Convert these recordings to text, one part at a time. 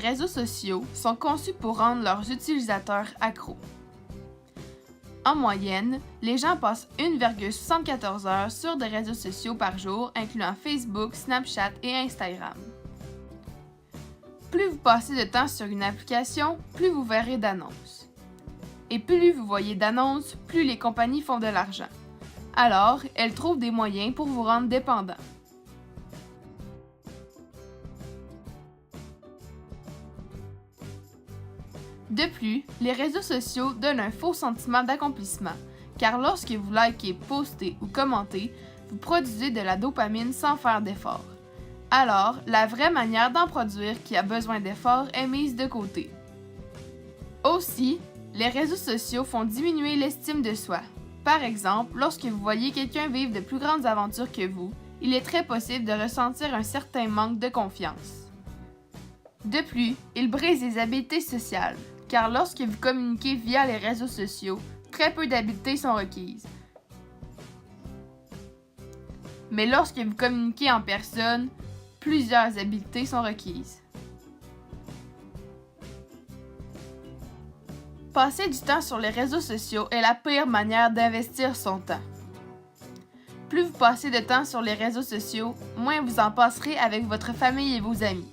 réseaux sociaux sont conçus pour rendre leurs utilisateurs accros. En moyenne, les gens passent 1,74 heures sur des réseaux sociaux par jour, incluant Facebook, Snapchat et Instagram. Plus vous passez de temps sur une application, plus vous verrez d'annonces. Et plus vous voyez d'annonces, plus les compagnies font de l'argent. Alors, elles trouvent des moyens pour vous rendre dépendant. De plus, les réseaux sociaux donnent un faux sentiment d'accomplissement, car lorsque vous likez, postez ou commentez, vous produisez de la dopamine sans faire d'effort. Alors, la vraie manière d'en produire qui a besoin d'efforts est mise de côté. Aussi, les réseaux sociaux font diminuer l'estime de soi. Par exemple, lorsque vous voyez quelqu'un vivre de plus grandes aventures que vous, il est très possible de ressentir un certain manque de confiance. De plus, ils brisent les habiletés sociales, car lorsque vous communiquez via les réseaux sociaux, très peu d'habiletés sont requises. Mais lorsque vous communiquez en personne, plusieurs habiletés sont requises. Passer du temps sur les réseaux sociaux est la pire manière d'investir son temps. Plus vous passez de temps sur les réseaux sociaux, moins vous en passerez avec votre famille et vos amis.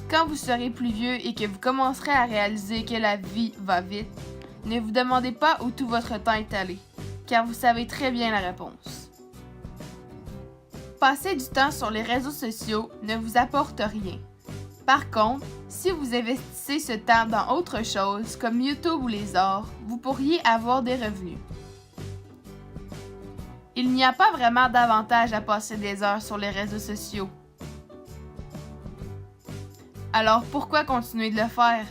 Quand vous serez plus vieux et que vous commencerez à réaliser que la vie va vite, ne vous demandez pas où tout votre temps est allé, car vous savez très bien la réponse. Passer du temps sur les réseaux sociaux ne vous apporte rien. Par contre, si vous investissez ce temps dans autre chose, comme YouTube ou les arts, vous pourriez avoir des revenus. Il n'y a pas vraiment d'avantage à passer des heures sur les réseaux sociaux. Alors pourquoi continuer de le faire?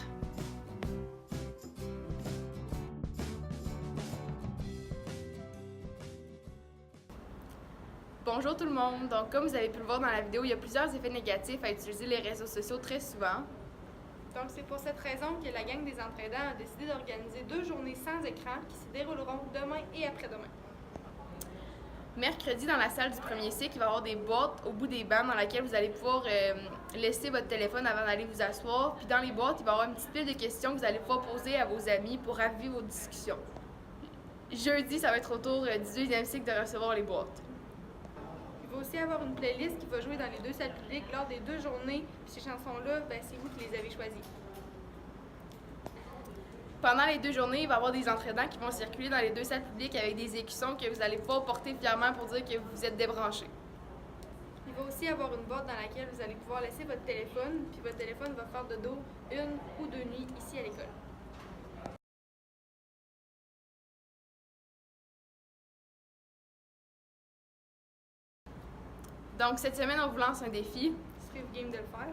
Bonjour tout le monde! Donc comme vous avez pu le voir dans la vidéo, il y a plusieurs effets négatifs à utiliser les réseaux sociaux très souvent. Donc c'est pour cette raison que la gang des entraidants a décidé d'organiser 2 journées sans écran qui se dérouleront demain et après-demain. Mercredi, dans la salle du premier cycle, il va y avoir des boîtes au bout des bancs dans lesquelles vous allez pouvoir laisser votre téléphone avant d'aller vous asseoir. Puis dans les boîtes, il va y avoir une petite pile de questions que vous allez pouvoir poser à vos amis pour raviver vos discussions. Jeudi, ça va être au tour du deuxième cycle de recevoir les boîtes. Il va aussi avoir une playlist qui va jouer dans les 2 salles publiques lors des 2 journées. Puis ces chansons-là, c'est vous qui les avez choisies. Pendant les 2 journées, il va y avoir des entraidants qui vont circuler dans les 2 salles publiques avec des écussons que vous allez pouvoir porter fièrement pour dire que vous êtes débranchés. Il va aussi avoir une boîte dans laquelle vous allez pouvoir laisser votre téléphone, puis votre téléphone va faire de dos 1 ou 2 nuits ici à l'école. Donc cette semaine, on vous lance un défi. Serez-vous game de le faire?